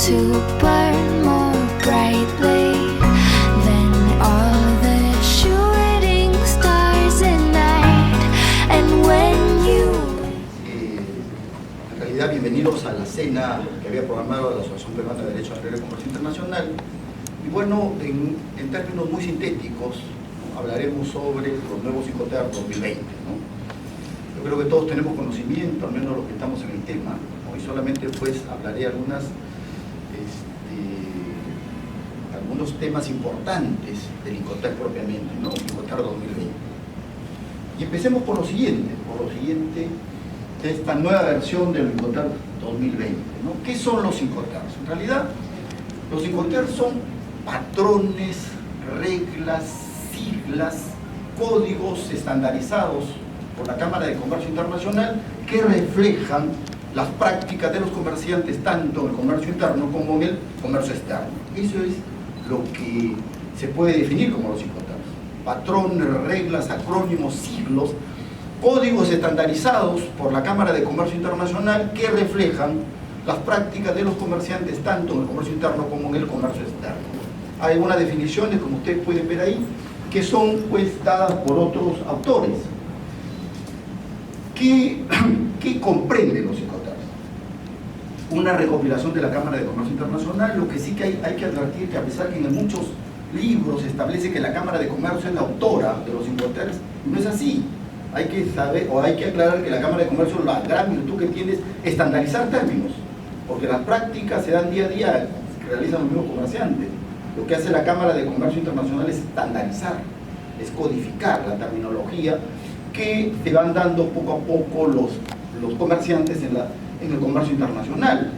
to burn more brightly than all the shooting stars at night. And when you... En realidad, bienvenidos a la cena que había programado la Asociación Peruana de Derecho Agrario y Comercio Internacional. Y bueno, en términos muy sintéticos, hablaremos sobre los nuevos Incoterm 2020, ¿no? Yo creo que todos tenemos conocimiento, al menos los que estamos en el tema, ¿no? Y solamente pues hablaré algunos temas importantes del Incoterm propiamente, ¿no? Incoterm 2020. Y empecemos por lo siguiente, de esta nueva versión del Incoterm 2020, ¿no? ¿Qué son los Incoterm? En realidad, los Incoterm son patrones, reglas, siglas, códigos estandarizados por la Cámara de Comercio Internacional que reflejan las prácticas de los comerciantes tanto en el comercio interno como en el comercio externo. Eso es lo que se puede definir como los Incoterm. Patrones, reglas, acrónimos, siglos, códigos estandarizados por la Cámara de Comercio Internacional que reflejan las prácticas de los comerciantes tanto en el comercio interno como en el comercio externo. Hay algunas definiciones, como ustedes pueden ver ahí, que son pues dadas por otros autores. ¿Qué comprenden los Incoterm? Una recopilación de la Cámara de Comercio Internacional. Lo que sí que hay que advertir que a pesar que en muchos libros se establece que la Cámara de Comercio es la autora de los Incoterm, no es así. Hay que saber, o hay que aclarar que la Cámara de Comercio, la gran virtud que tiene es estandarizar términos, porque las prácticas se dan día a día, que realizan los mismos comerciantes. Lo que hace la Cámara de Comercio Internacional es estandarizar, es codificar la terminología que se van dando poco a poco los comerciantes en el comercio internacional.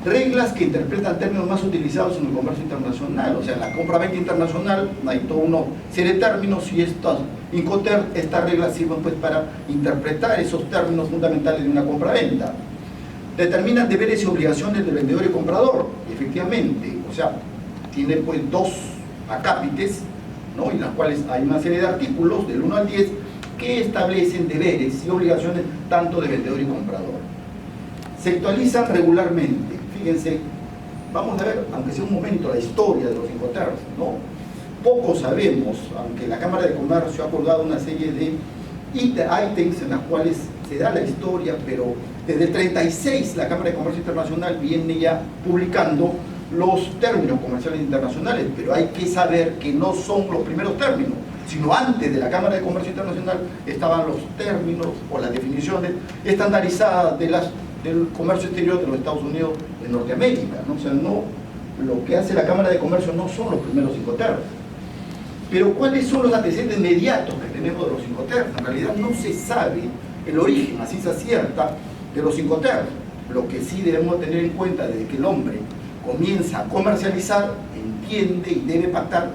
Reglas que interpretan términos más utilizados en el comercio internacional, o sea, en la compra-venta internacional hay toda una serie de términos y estas reglas sirven pues para interpretar esos términos fundamentales de una compra-venta. Determinan deberes y obligaciones del vendedor y comprador, efectivamente, o sea, tiene pues dos acápites, ¿no? En las cuales hay una serie de artículos del 1 al 10 que establecen deberes y obligaciones tanto de vendedor y comprador. Se actualizan regularmente. Fíjense, vamos a ver, aunque sea un momento, la historia de los Incoterm, ¿no? Poco sabemos, aunque la Cámara de Comercio ha acordado una serie de ítems en las cuales se da la historia, pero desde el 36 la Cámara de Comercio Internacional viene ya publicando los términos comerciales internacionales, pero hay que saber que no son los primeros términos, sino antes de la Cámara de Comercio Internacional estaban los términos o las definiciones estandarizadas del comercio exterior de los Estados Unidos de Norteamérica, ¿no? O sea, no, lo que hace la Cámara de Comercio no son los primeros Incoterm. Pero ¿cuáles son los antecedentes inmediatos que tenemos de los Incoterm? En realidad no se sabe el origen a ciencia cierta de los Incoterm. Lo que sí debemos tener en cuenta desde que el hombre comienza a comercializar, entiende y debe pactar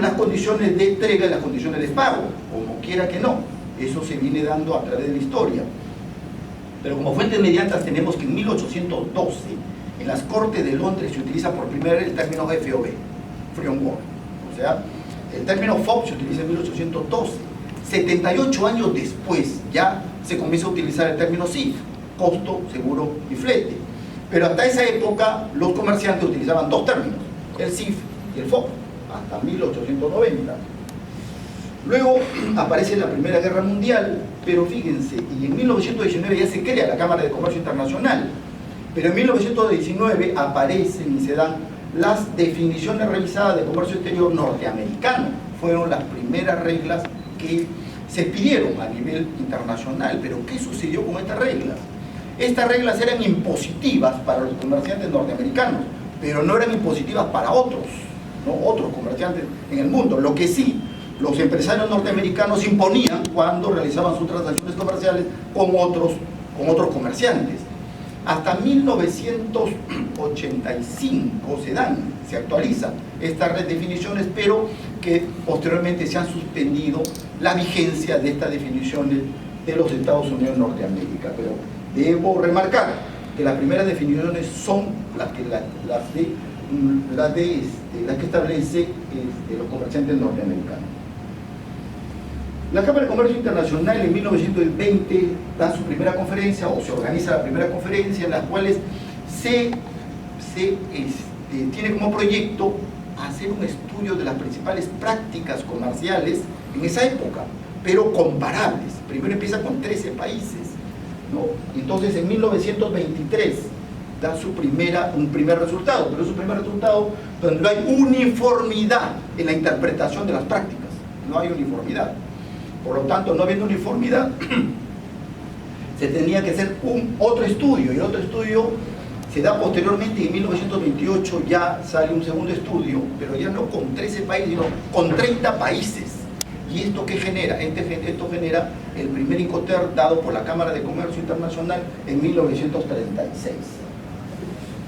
las condiciones de entrega y las condiciones de pago, como quiera que no. Eso se viene dando a través de la historia. Pero como fuentes inmediatas tenemos que en 1812, en las Cortes de Londres se utiliza por primera vez el término FOB, Free on Board. O sea, el término FOB se utiliza en 1812. 78 años después ya se comienza a utilizar el término CIF, costo, seguro y flete. Pero hasta esa época los comerciantes utilizaban dos términos, el CIF y el FOB, hasta 1890. Luego aparece la Primera Guerra Mundial, pero fíjense, y en 1919 ya se crea la Cámara de Comercio Internacional, pero en 1919 aparecen y se dan las definiciones revisadas de comercio exterior norteamericano. Fueron las primeras reglas que se pidieron a nivel internacional. Pero ¿qué sucedió con estas reglas? Estas reglas eran impositivas para los comerciantes norteamericanos, pero no eran impositivas para otros, ¿no? Otros comerciantes en el mundo. Lo que sí, los empresarios norteamericanos imponían cuando realizaban sus transacciones comerciales con otros comerciantes. Hasta 1985 se actualizan estas definiciones, pero que posteriormente se han suspendido la vigencia de estas definiciones de los Estados Unidos de Norteamérica. Pero debo remarcar que las primeras definiciones son las que establece los comerciantes norteamericanos. La Cámara de Comercio Internacional en 1920 da su primera conferencia, o se organiza la primera conferencia, en las cuales se tiene como proyecto hacer un estudio de las principales prácticas comerciales en esa época, pero comparables. Primero empieza con 13 países, ¿no? Entonces en 1923 da un primer resultado, pero es un primer resultado donde no hay uniformidad en la interpretación de las prácticas, no hay uniformidad. Por lo tanto, no habiendo uniformidad, se tenía que hacer otro estudio, y el otro estudio se da posteriormente, y en 1928 ya sale un segundo estudio, pero ya no con 13 países, sino con 30 países. ¿Y esto qué genera? Esto genera el primer Incoterm dado por la Cámara de Comercio Internacional en 1936.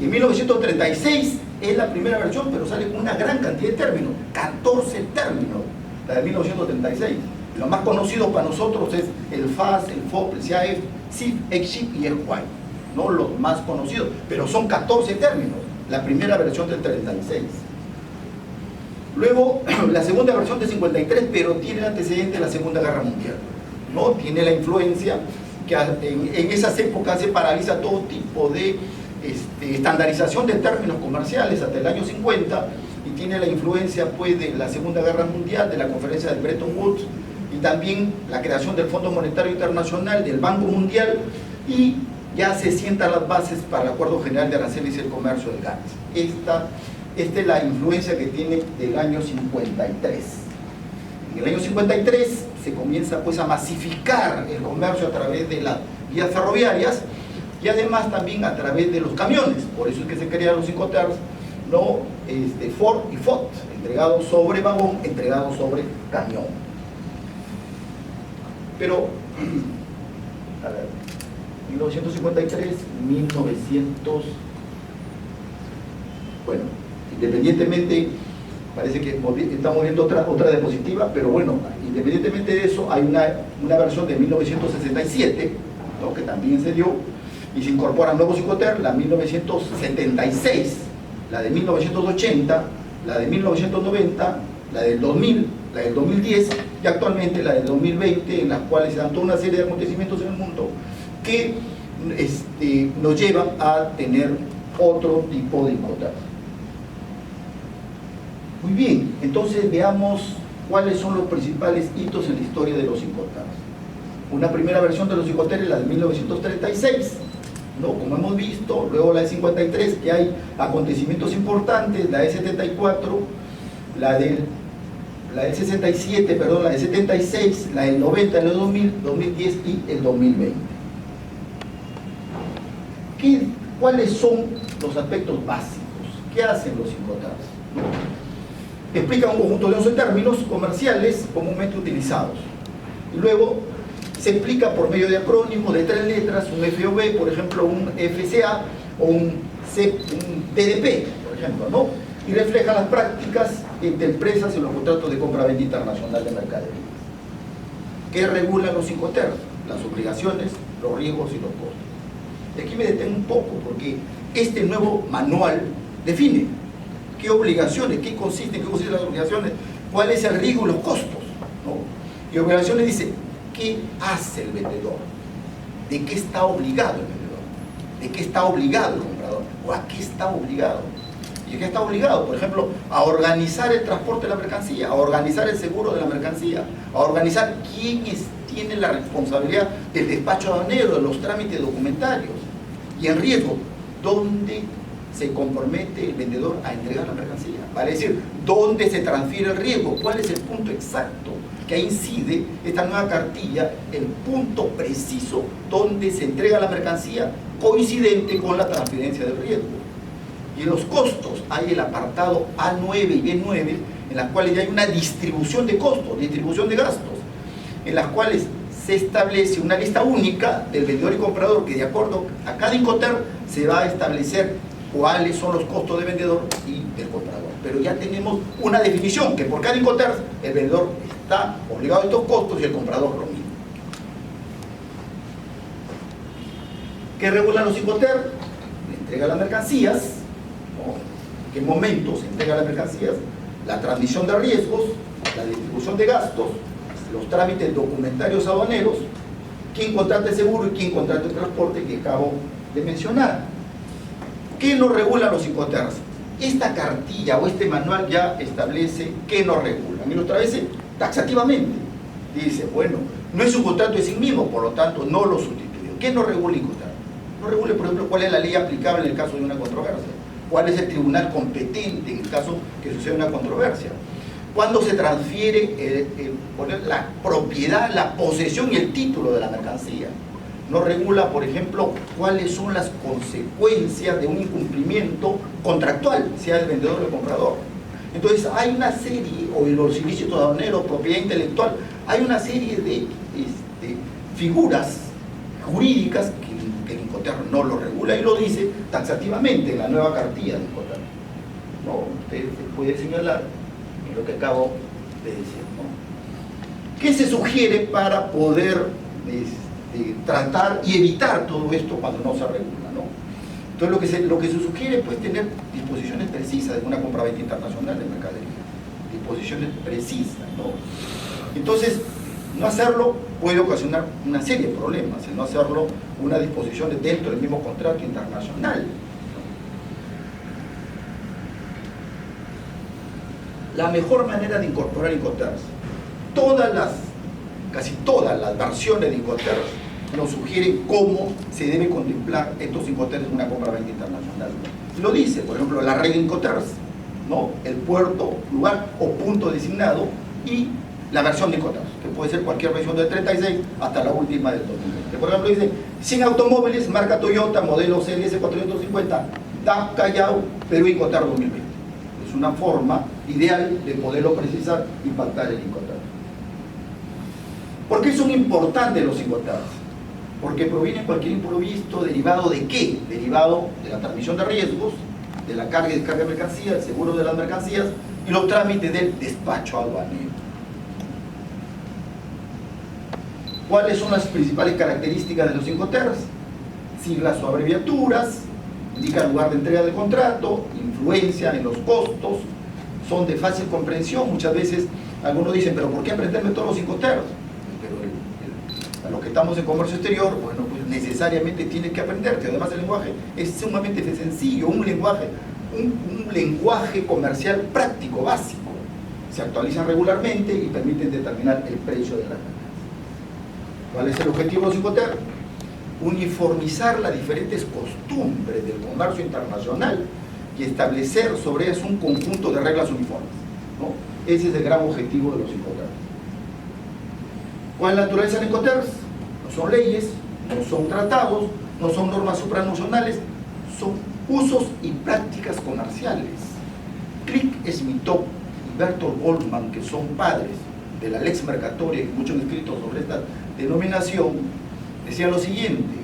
Y en 1936 es la primera versión, pero sale con una gran cantidad de términos, 14 términos, la de 1936. Lo más conocido para nosotros es el FAS, el FOP, el CIAF, CIF, EXIP y el WAI, no los más conocidos, pero son 14 términos, la primera versión del 36. Luego, la segunda versión del 53, pero tiene el antecedente de la Segunda Guerra Mundial, ¿no? Tiene la influencia que en esas épocas se paraliza todo tipo de estandarización de términos comerciales hasta el año 50, y tiene la influencia pues de la Segunda Guerra Mundial, de la conferencia de Bretton Woods, y también la creación del Fondo Monetario Internacional, del Banco Mundial, y ya se sientan las bases para el Acuerdo General de Aranceles y el Comercio del GATT. Esta es la influencia que tiene del año 53. En el año 53 se comienza pues a masificar el comercio a través de las vías ferroviarias, y además también a través de los camiones. Por eso es que se crean los Incoterms, ¿no? Ford y FOT, entregado sobre vagón, entregado sobre camión. Pero, a ver, 1953, 1900, bueno, independientemente, parece que estamos viendo otra diapositiva, pero bueno, independientemente de eso, hay una versión de 1967, ¿no? Que también se dio, y se incorporan nuevos Incoterms, la 1976, la de 1980, la de 1990, la del 2000, la del 2010 y actualmente la del 2020, en las cuales se dan toda una serie de acontecimientos en el mundo que nos llevan a tener otro tipo de Incoterms. Muy bien, entonces veamos cuáles son los principales hitos en la historia de los Incoterms. Una primera versión de los Incoterms es la de 1936, ¿no? Como hemos visto, luego la de 53, que hay acontecimientos importantes, la de 74, la del 67, perdón, la de 76, la del 90, el 2000, 2010 y el 2020. ¿Cuáles son los aspectos básicos? ¿Qué hacen los Incoterms? Explican un conjunto de 11 términos comerciales comúnmente utilizados. Y luego se explica por medio de acrónimos de 3 letras, un FOB, por ejemplo, un FCA o un TDP, por ejemplo, ¿no? Y refleja las prácticas entre empresas en los contratos de compra-venta internacional de mercaderías. ¿Qué regulan los Incoterms? Las obligaciones, los riesgos y los costos. Y aquí me detengo un poco porque este nuevo manual define qué obligaciones, qué consisten las obligaciones, cuál es el riesgo y los costos, ¿no? Y obligaciones dice, ¿qué hace el vendedor? ¿De qué está obligado el vendedor? ¿De qué está obligado el comprador? ¿O a qué está obligado? ¿Y a qué está obligado? Por ejemplo, a organizar el transporte de la mercancía, a organizar el seguro de la mercancía, a organizar quién tiene la responsabilidad del despacho aduanero, de los trámites documentarios. Y en riesgo, ¿dónde se compromete el vendedor a entregar la mercancía? Vale decir, ¿dónde se transfiere el riesgo? ¿Cuál es el punto exacto que incide esta nueva cartilla, el punto preciso donde se entrega la mercancía coincidente con la transferencia del riesgo? Y en los costos hay el apartado A9 y B9, en las cuales ya hay una distribución de costos, distribución de gastos, en las cuales se establece una lista única del vendedor y comprador, que de acuerdo a cada Incoterm se va a establecer cuáles son los costos del vendedor y del comprador. Pero ya tenemos una definición, que por cada Incoterm el vendedor está obligado a estos costos y el comprador lo mismo. ¿Qué regulan los Incoterm? La entrega de las mercancías, ¿no? ¿En qué momento se entrega las mercancías? La transmisión de riesgos, la distribución de gastos, los trámites documentarios aduaneros, quién contrata el seguro y quién contrata el transporte que acabo de mencionar. ¿Qué nos regula los Incoterms? Esta cartilla o este manual ya establece qué nos regula. Y lo establece taxativamente. Dice, bueno, no es un contrato de sí mismo, por lo tanto no lo sustituye. ¿Qué nos regula Incoterms? Nos regula, por ejemplo, cuál es la ley aplicable en el caso de una controversia. ¿Cuál es el tribunal competente en el caso que suceda una controversia? ¿Cuándo se transfiere la propiedad, la posesión y el título de la mercancía? Nos regula, por ejemplo, cuáles son las consecuencias de un incumplimiento contractual, sea el vendedor o el comprador. Entonces, hay una serie, o los ilícitos aduaneros, propiedad intelectual, hay una serie de figuras jurídicas que el Incoterms no lo regula y lo dice taxativamente en la nueva cartilla del Incoterms. No, usted puede señalar en lo que acabo de decir, ¿no? ¿Qué se sugiere para poder tratar y evitar todo esto cuando no se regula, ¿no? Entonces lo que se sugiere es tener disposiciones precisas de una compraventa internacional de mercadería, disposiciones precisas, ¿no? Entonces, no hacerlo puede ocasionar una serie de problemas, el no hacerlo una disposición dentro del mismo contrato internacional. La mejor manera de incorporar Incoterms, casi todas las versiones de Incoterms nos sugieren cómo se debe contemplar estos Incoterms en una compraventa internacional. Lo dice, por ejemplo, la red de Incoterms, ¿no? El puerto, lugar o punto designado y la versión de Incoterms, que puede ser cualquier versión del 36 hasta la última del 2020. Por ejemplo, dice 100 automóviles, marca Toyota, modelo CLS 450, DAF Callao, Perú Incoterms 2020. Es una forma ideal de poderlo precisar y pactar el Incoterms. ¿Por qué son importantes los Incoterms? Porque proviene cualquier imprevisto derivado de ¿qué? Derivado de la transmisión de riesgos, de la carga y descarga de mercancías, el seguro de las mercancías y los trámites del despacho aduanero. ¿Cuáles son las principales características de los Incoterms? Siglas o abreviaturas, indica el lugar de entrega del contrato, influencia en los costos, son de fácil comprensión. Muchas veces algunos dicen, pero ¿por qué aprenderme todos los Incoterms? A los que estamos en comercio exterior, bueno, pues necesariamente tienes que aprender, que además el lenguaje es sumamente sencillo, un lenguaje comercial práctico, básico. Se actualizan regularmente y permiten determinar el precio de la mercancía. ¿Cuál es el objetivo de los Incoterms? Uniformizar las diferentes costumbres del comercio internacional y establecer sobre eso un conjunto de reglas uniformes, ¿no? Ese es el gran objetivo de los Incoterms. ¿Cuál es la naturaleza de Incoterms? No son leyes, no son tratados, no son normas supranacionales, son usos y prácticas comerciales. Crick Smitov y Bertolt Goldman, que son padres de la Lex Mercatoria, y muchos han escrito sobre esta denominación, decían lo siguiente: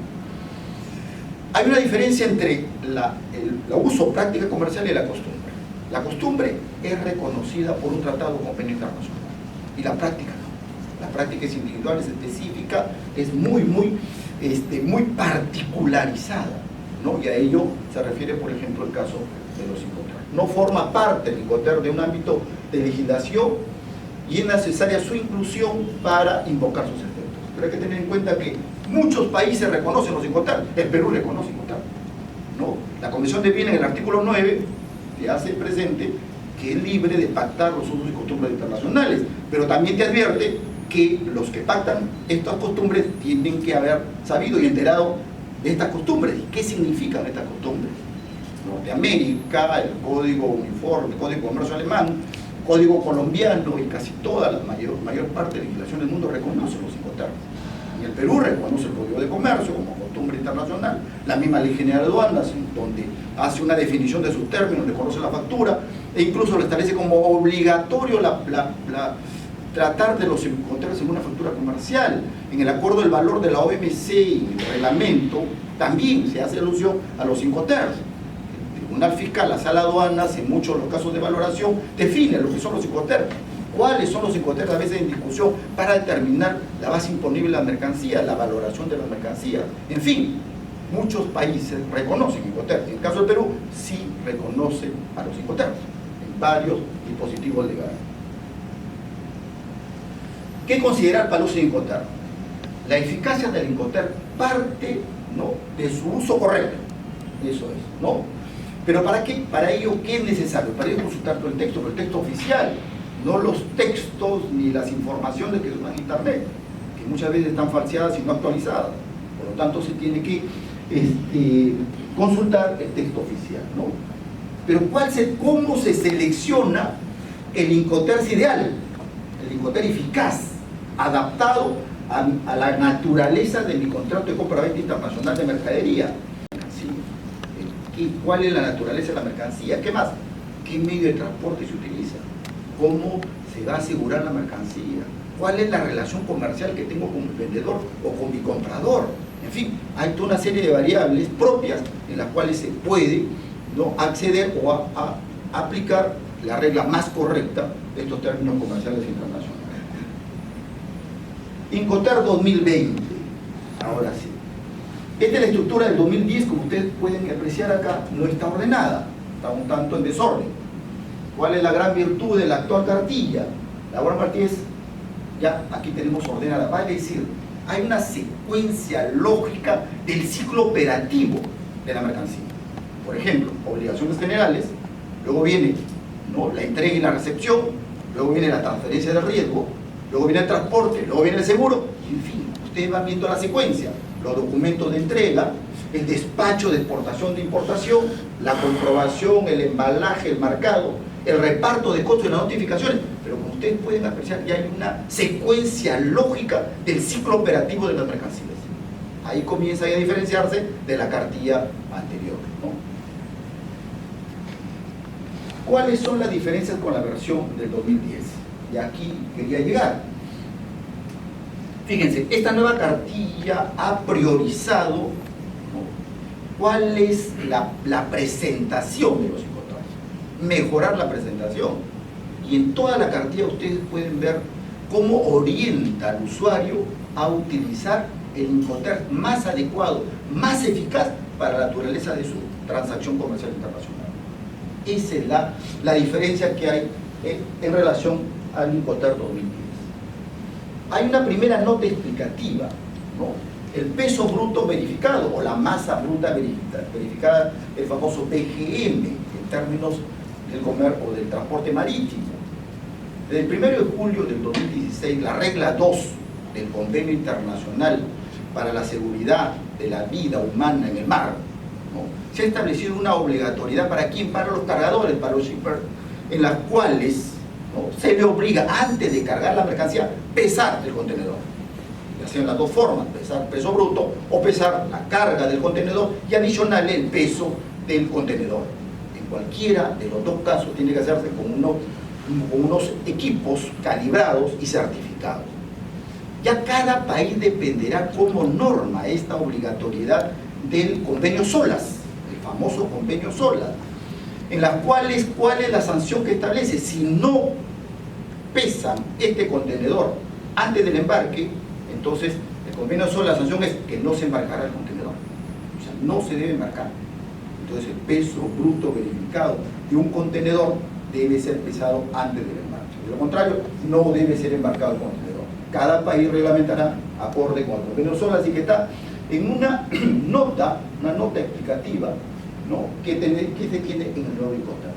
hay una diferencia entre el uso, práctica comercial y la costumbre. La costumbre es reconocida por un tratado o convenio internacional y la práctica no. La práctica es individual, es específica, es muy particularizada, ¿no? Y a ello se refiere, por ejemplo, el caso de los Incoterms. No forma parte el Incoterms de un ámbito de legislación y es necesaria su inclusión para invocar sus efectos. Pero hay que tener en cuenta que muchos países reconocen los Incoterms. El Perú reconoce Incoterms, ¿no? La Convención de Viena, en el artículo 9, te hace presente que es libre de pactar los usos y costumbres internacionales, pero también te advierte que los que pactan estas costumbres tienen que haber sabido y enterado de estas costumbres. ¿Y qué significan estas costumbres? Norteamérica, el Código Uniforme, el Código de Comercio Alemán, Código Colombiano y casi toda la mayor parte de la legislación del mundo reconoce los Incoterms. Y el Perú reconoce el Código de Comercio como costumbre internacional, la misma Ley General de Aduanas, donde hace una definición de sus términos, reconoce la factura e incluso lo establece como obligatorio tratar de los Incoterms en una factura comercial. En el acuerdo del valor de la OMC y el reglamento también se hace alusión a los Incoterms. El Tribunal Fiscal, la Sala de Aduanas, en muchos de los casos de valoración, define lo que son los Incoterms. ¿Cuáles son los Incoterms a veces en discusión para determinar la base imponible de la mercancía, la valoración de las mercancías? En fin, muchos países reconocen Incoterms. En el caso del Perú, sí reconoce a los Incoterms en varios dispositivos legales. ¿Qué considerar para el uso de Incoterms? La eficacia del Incoterms parte, ¿no?, de su uso correcto. Eso es, ¿no? ¿Pero para qué? Para ello, ¿qué es necesario? Para ello consultar todo el texto, pero el texto oficial, no los textos ni las informaciones que están en internet, que muchas veces están falseadas y no actualizadas. Por lo tanto, se tiene que consultar el texto oficial, ¿no? Pero ¿cómo se selecciona el Incoterms ideal, el Incoterms eficaz, adaptado a la naturaleza de mi contrato de compra-venta internacional de mercadería? ¿Cuál es la naturaleza de la mercancía? ¿Qué más? ¿Qué medio de transporte se utiliza? ¿Cómo se va a asegurar la mercancía? ¿Cuál es la relación comercial que tengo con mi vendedor o con mi comprador? En fin, hay toda una serie de variables propias en las cuales se puede, ¿no?, acceder o a aplicar la regla más correcta de estos términos comerciales internacionales. Incoterms 2020, ahora sí. Esta es la estructura del 2010, como ustedes pueden apreciar acá, no está ordenada, está un tanto en desorden. ¿Cuál es la gran virtud de la actual cartilla? La buena partida es, ya aquí tenemos ordenada, va a decir, hay una secuencia lógica del ciclo operativo de la mercancía. Por ejemplo, obligaciones generales, luego viene, ¿no?, la entrega y la recepción, luego viene la transferencia de riesgo, luego viene el transporte, luego viene el seguro, y en fin, ustedes van viendo la secuencia. Los documentos de entrega, el despacho de exportación de importación, la comprobación, el embalaje, el marcado, el reparto de costos y las notificaciones. Pero como ustedes pueden apreciar, ya hay una secuencia lógica del ciclo operativo de las mercancías. Ahí comienza a diferenciarse de la cartilla anterior, ¿no? ¿Cuáles son las diferencias con la versión del 2010? Y aquí quería llegar. Fíjense, esta nueva cartilla ha priorizado, ¿no?, cuál es la presentación de los Incoterms, mejorar la presentación. Y en toda la cartilla ustedes pueden ver cómo orienta al usuario a utilizar el Incoterms más adecuado, más eficaz para la naturaleza de su transacción comercial internacional. Esa es la diferencia que hay en relación al Incoterms 2010. Hay una primera nota explicativa, ¿no? El peso bruto verificado o la masa bruta verificada, el famoso BGM en términos del comercio o del transporte marítimo. Desde el 1 de julio del 2016, la regla 2 del Convenio Internacional para la Seguridad de la Vida Humana en el Mar, ¿no?, se ha establecido una obligatoriedad para quién, para los cargadores, para los shippers, en las cuales, ¿no?, se le obliga antes de cargar la mercancía pesar el contenedor, ya sean las dos formas, pesar peso bruto o pesar la carga del contenedor y adicional el peso del contenedor. En cualquiera de los dos casos tiene que hacerse con unos equipos calibrados y certificados. Ya cada país dependerá cómo norma esta obligatoriedad del convenio SOLAS, el famoso convenio SOLAS, en las cuales, ¿cuál es la sanción que establece? Si no pesan este contenedor antes del embarque, entonces el convenio SOLAS, la sanción es que no se embarcará el contenedor, o sea, no se debe embarcar. Entonces el peso bruto verificado de un contenedor debe ser pesado antes del embarque. De lo contrario, no debe ser embarcado el contenedor. Cada país reglamentará acorde con el convenio SOLAS, así que está en una nota explicativa, ¿no?, que se tiene en el nuevo Incoterms.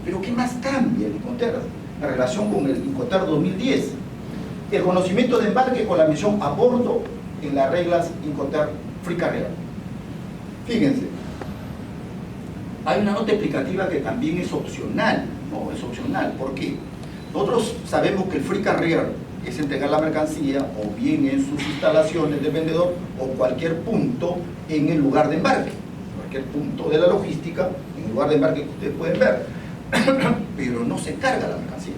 Pero ¿qué más cambia el Incoterms en relación con el Incoterms 2010? El conocimiento de embarque con la mención a bordo en las reglas Incoterms Free Carrier. Fíjense, hay una nota explicativa que también es opcional, ¿no? Es opcional. ¿Por qué? Nosotros sabemos que el Free Carrier es entregar la mercancía o bien en sus instalaciones del vendedor o cualquier punto en el lugar de embarque, cualquier punto de la logística en el lugar de embarque que ustedes pueden ver, pero no se carga la mercancía.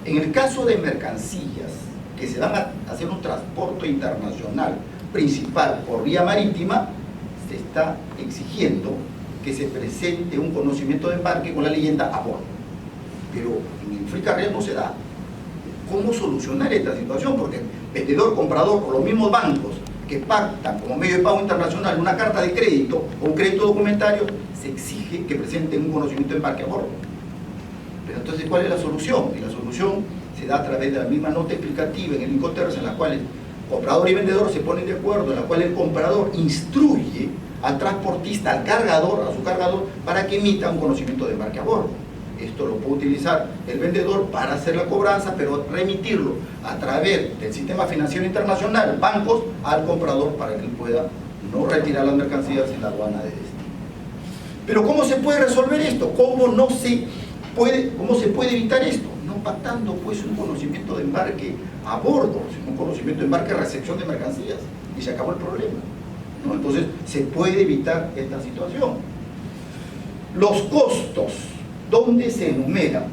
En el caso de mercancías que se van a hacer un transporte internacional principal por vía marítima, se está exigiendo que se presente un conocimiento de embarque con la leyenda a bordo. Pero en el Free Carrier no se da. ¿Cómo solucionar esta situación? Porque el vendedor, comprador o los mismos bancos que pactan como medio de pago internacional una carta de crédito o un crédito documentario, se exige que presenten un conocimiento de embarque a bordo. Pero entonces, ¿cuál es la solución? Y la solución se da a través de la misma nota explicativa en el Incoterms, en la cual el comprador y vendedor se ponen de acuerdo, en la cual el comprador instruye al transportista, al cargador, a su cargador, para que emita un conocimiento de embarque a bordo. Esto lo puede utilizar el vendedor para hacer la cobranza, pero remitirlo a través del sistema financiero internacional, bancos, al comprador para que él pueda no retirar las mercancías en la aduana de destino. Pero ¿cómo se puede resolver esto? ¿Cómo se puede evitar esto? No pactando pues un conocimiento de embarque a bordo, sino un conocimiento de embarque a recepción de mercancías, y se acabó el problema, ¿no? Entonces se puede evitar esta situación. Los costos, ¿dónde se enumeran?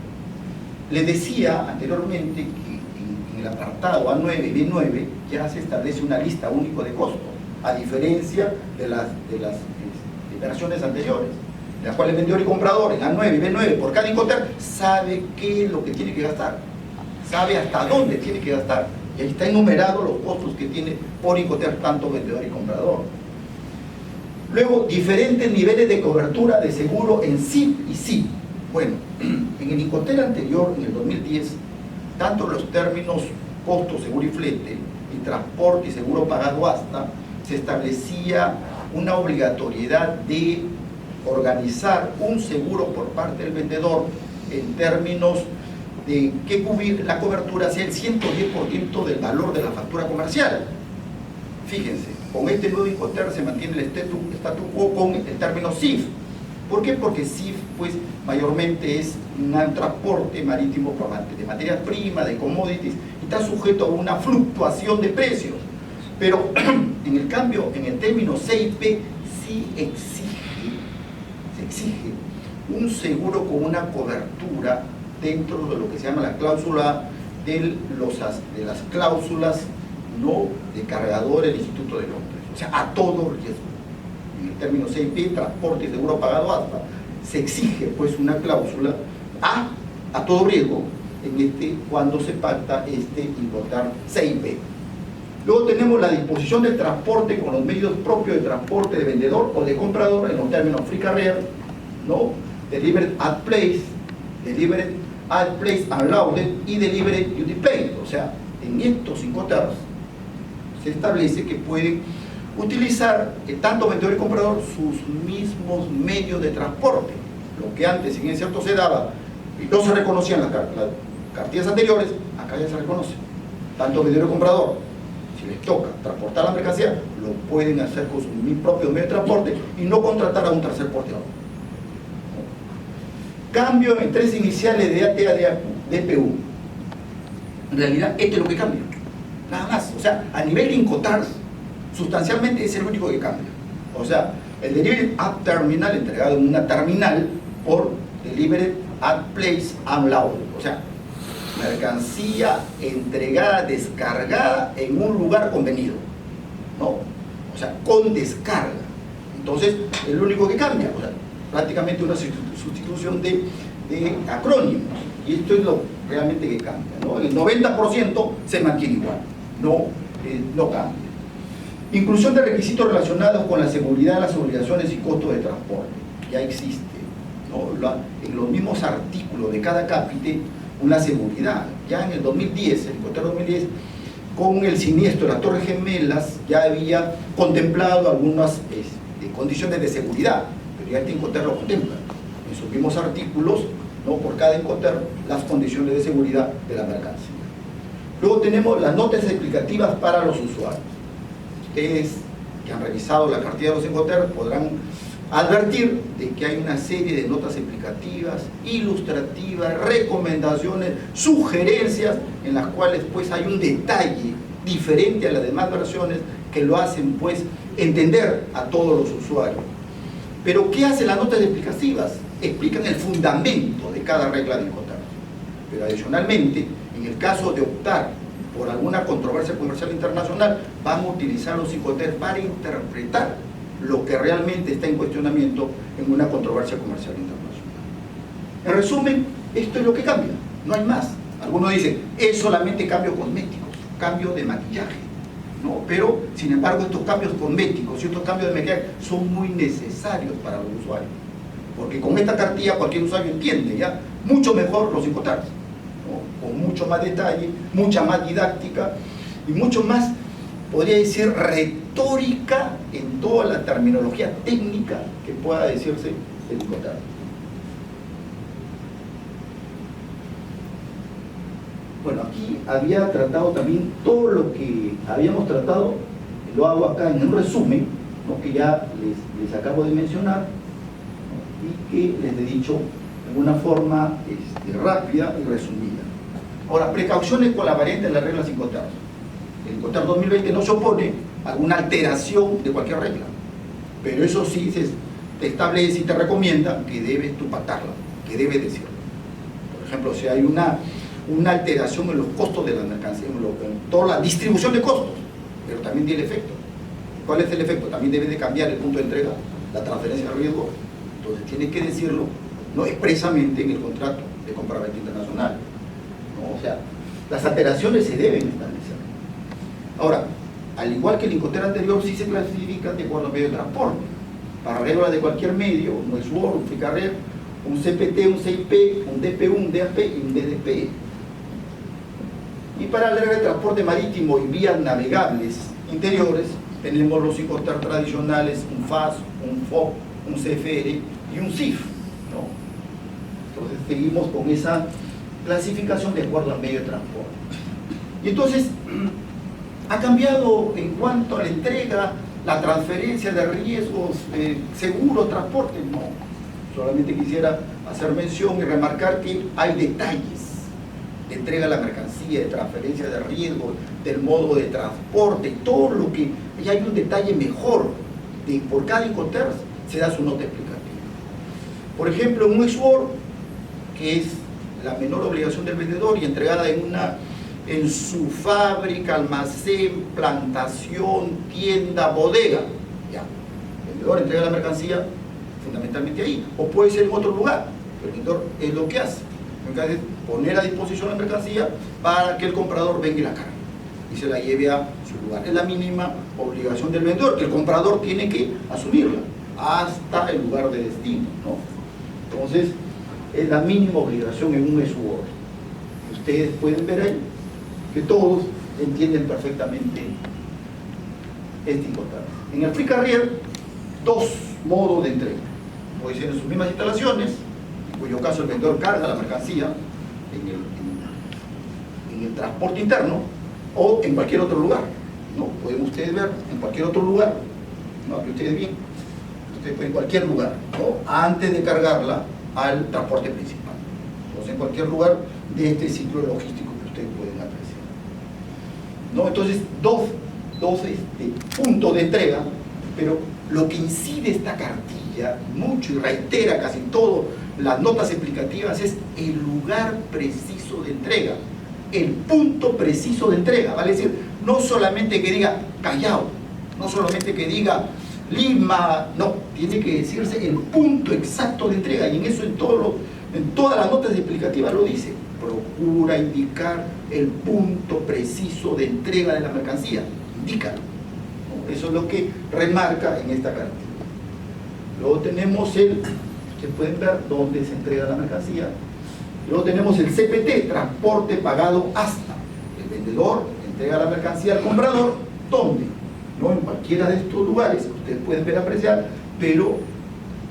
Les decía anteriormente que en el apartado A9 y B9 ya se establece una lista única de costos, a diferencia de las versiones anteriores, en las cuales el vendedor y comprador en A9 y B9 por cada Incoterm sabe qué es lo que tiene que gastar, sabe hasta dónde tiene que gastar, y ahí está enumerado los costos que tiene por Incoterm tanto vendedor y comprador. Luego, diferentes niveles de cobertura de seguro en SIF y SIF. Bueno, en el Incoterm anterior, en el 2010, tanto los términos costo, seguro y flete, y transporte y seguro pagado hasta, se establecía una obligatoriedad de organizar un seguro por parte del vendedor en términos de que cubrir la cobertura sea el 110% del valor de la factura comercial. Fíjense, con este nuevo Incoterm se mantiene el statu quo con el término SIF. ¿Por qué? Porque SIF pues mayormente es un transporte marítimo de materias primas, de commodities, y está sujeto a una fluctuación de precios. Pero en el cambio, en el término CIP sí se exige un seguro con una cobertura dentro de lo que se llama la cláusula de las cláusulas no de cargador del Instituto de Londres, o sea, a todo riesgo. En el término CIP, transporte y seguro pagado hasta, se exige pues una cláusula a todo riesgo cuando se pacta Incoterm CIP. Luego tenemos la disposición del transporte con los medios propios de transporte de vendedor o de comprador en los términos free carrier, ¿no? Delivered at place, delivered at place unloaded y delivered duty paid. O sea, en estos Incoterms se establece que pueden utilizar tanto vendedor y comprador sus mismos medios de transporte. Lo que antes, en cierto, se daba y no se reconocían las cartillas anteriores, acá ya se reconoce. Tanto vendedor y comprador, si les toca transportar la mercancía, lo pueden hacer con sus propios medios de transporte y no contratar a un tercer porteador. Cambio en tres iniciales de ATA DPU. En realidad, esto es lo que cambia. Nada más. O sea, a nivel de Incoterm, sustancialmente es el único que cambia. O sea, el Delivered at Terminal, entregado en una terminal, por Delivered at Place Unloaded. O sea, mercancía entregada, descargada en un lugar convenido, ¿no? O sea, con descarga. Entonces, es lo único que cambia. O sea, prácticamente una sustitución de acrónimos. Y esto es lo realmente que cambia, ¿no? El 90% se mantiene igual, no cambia. Inclusión de requisitos relacionados con la seguridad, las obligaciones y costos de transporte. Ya existe, ¿no? En los mismos artículos de cada capítulo, una seguridad. Ya en el 2010, el Incoterm 2010, con el siniestro de las Torres Gemelas, ya había contemplado algunas condiciones de seguridad, pero ya este Incoterm lo contempla. En sus mismos artículos, ¿no? Por cada Incoterm, las condiciones de seguridad de la mercancía. Luego tenemos las notas explicativas para los usuarios. Ustedes que han revisado la cartilla de los Incoterm podrán advertir de que hay una serie de notas explicativas, ilustrativas, recomendaciones, sugerencias, en las cuales pues hay un detalle diferente a las demás versiones que lo hacen pues entender a todos los usuarios. Pero ¿qué hacen las notas explicativas? Explican el fundamento de cada regla de Incoterm. Pero adicionalmente, en el caso de optar por alguna controversia comercial internacional, van a utilizar los Incoterm para interpretar lo que realmente está en cuestionamiento en una controversia comercial internacional. En resumen, esto es lo que cambia, no hay más. Algunos dicen, es solamente cambios cosméticos, cambios de maquillaje, ¿no? Pero, sin embargo, estos cambios cosméticos y estos cambios de maquillaje son muy necesarios para los usuarios, porque con esta cartilla cualquier usuario entiende ya mucho mejor los Incoterm, ¿no? Con mucho más detalle, mucha más didáctica y mucho más, podría decir, histórica en toda la terminología técnica que pueda decirse del Incoterms. Bueno, aquí había tratado también todo lo que habíamos tratado, lo hago acá en un resumen, ¿no?, que ya les acabo de mencionar, ¿no?, y que les he dicho en una forma rápida y resumida. Ahora, precauciones con la variante de las reglas Incoterms. El Incoterms 2020 no se opone a alguna alteración de cualquier regla, pero eso sí te establece y te recomienda que debes tú pactarla, que debes decirlo. Por ejemplo, si hay una alteración en los costos de la mercancía, en toda la distribución de costos, pero también tiene efecto. ¿Cuál es el efecto? También debe de cambiar el punto de entrega, la transferencia de riesgo. Entonces tienes que decirlo, no expresamente en el contrato de compraventa internacional, ¿no? O sea, las alteraciones se deben establecer. Ahora, al igual que el Incoterms anterior, sí se clasifican de acuerdo al medio de transporte. Para reglas de cualquier medio, un SWORD, un Free Carrier, un CPT, un CIP, un DP1, un DAP y un DDP. Y para la regla de transporte marítimo y vías navegables interiores, tenemos los Incoterms tradicionales, un FAS, un FOB, un CFR y un CIF, ¿no? Entonces seguimos con esa clasificación de acuerdo al medio de transporte. Y entonces, ha cambiado en cuanto a la entrega, la transferencia de riesgos, seguro, transporte, no. Solamente quisiera hacer mención y remarcar que hay detalles de entrega de la mercancía, de transferencia de riesgo, del modo de transporte, todo lo que... Y hay un detalle mejor, por cada Incoterms se da su nota explicativa. Por ejemplo, un SWORD, que es la menor obligación del vendedor y entregada en su fábrica, almacén, plantación, tienda, bodega. Ya. El vendedor entrega la mercancía fundamentalmente ahí, o puede ser en otro lugar. El vendedor es lo que hace. Entonces, poner a disposición la mercancía para que el comprador venga y la cargue y se la lleve a su lugar. Es la mínima obligación del vendedor, que el comprador tiene que asumirla hasta el lugar de destino, ¿no? Entonces, es la mínima obligación en un SWORD. Ustedes pueden ver ahí que todos entienden perfectamente este Incoterms. En el Free Carrier, dos modos de entrega. Puede ser en sus mismas instalaciones, en cuyo caso el vendedor carga la mercancía en el transporte interno, o en cualquier otro lugar, ¿no? Pueden ustedes ver en cualquier otro lugar, ¿no? Que ustedes bien, ustedes pueden en cualquier lugar, ¿no?, antes de cargarla al transporte principal. Entonces, en cualquier lugar de este ciclo logístico que ustedes pueden apreciar, ¿no? Entonces, dos puntos de entrega, pero lo que incide esta cartilla mucho y reitera casi todo las notas explicativas es el lugar preciso de entrega, el punto preciso de entrega, vale decir, no solamente que diga Callao, no solamente que diga Lima, no, tiene que decirse el punto exacto de entrega, y en eso en todas las notas explicativas lo dice. Procura indicar el punto preciso de entrega de la mercancía, indícalo. Eso es lo que remarca en esta cartilla. Luego tenemos que pueden ver dónde se entrega la mercancía. Luego tenemos el CPT, transporte pagado hasta. El vendedor entrega la mercancía al comprador, ¿dónde? No en cualquiera de estos lugares que ustedes pueden ver, apreciar, pero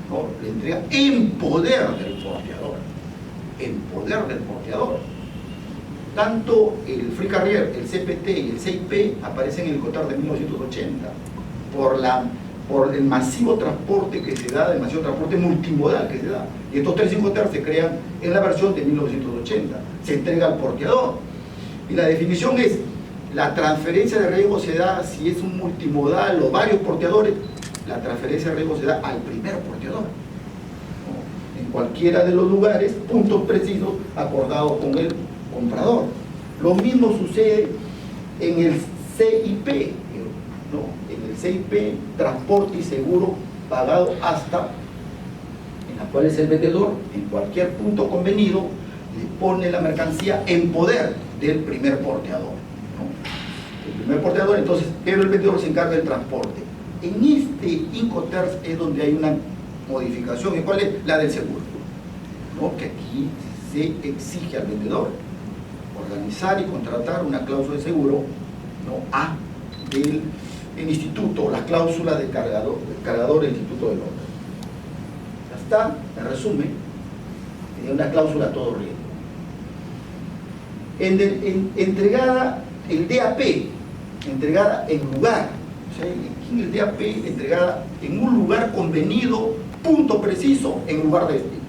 no, le entrega en poder del porteador. En poder del porteador. Tanto el Free Carrier, el CPT y el CIP aparecen en el Incoterms de 1980 por el masivo transporte que se da, el masivo transporte multimodal que se da. Y estos tres Incoterms se crean en la versión de 1980. Se entrega al porteador. Y la definición es: la transferencia de riesgo se da si es un multimodal o varios porteadores. La transferencia de riesgo se da al primer porteador, ¿no?, en cualquiera de los lugares, puntos precisos acordados con el comprador. Lo mismo sucede en el CIP, ¿no? En el CIP, transporte y seguro pagado hasta, en las cuales el vendedor, en cualquier punto convenido, le pone la mercancía en poder del primer porteador, ¿no? El primer porteador, entonces, pero el vendedor se encarga del transporte. En este Incoterms es donde hay una modificación. ¿Y cuál es? La del seguro, ¿no? Que aquí se exige al vendedor organizar y contratar una cláusula de seguro, ¿no?, en instituto, las cláusulas del cargador del instituto del orden. Ya está, en resumen, tiene una cláusula a todo riesgo. Entregada el DAP, entregada en lugar, o sea, aquí el DAP entregada en un lugar convenido, punto preciso, en lugar de destino,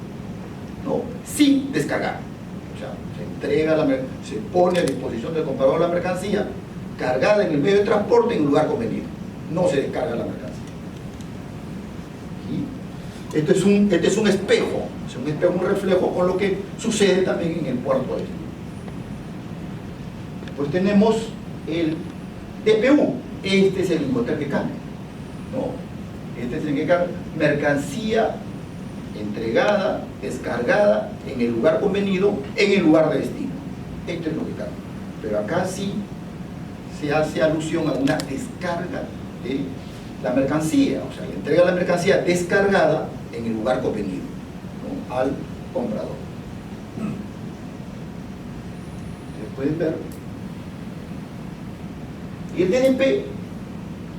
¿no? Sin descargar. O sea, se entrega, se pone a disposición del comprador la mercancía, cargada en el medio de transporte en un lugar convenido. No se descarga la mercancía. ¿Sí? Este es un espejo, un reflejo con lo que sucede también en el puerto de destino. Pues tenemos el DPU, este es el Incoterm que cambia, ¿no? Este es el que cambia, mercancía entregada, descargada en el lugar convenido, en el lugar de destino. Esto es lo que cambia. Pero acá sí se hace alusión a una descarga de la mercancía, o sea, le entrega la mercancía descargada en el lugar convenido, ¿no? Al comprador. Ustedes pueden ver. Y el DNP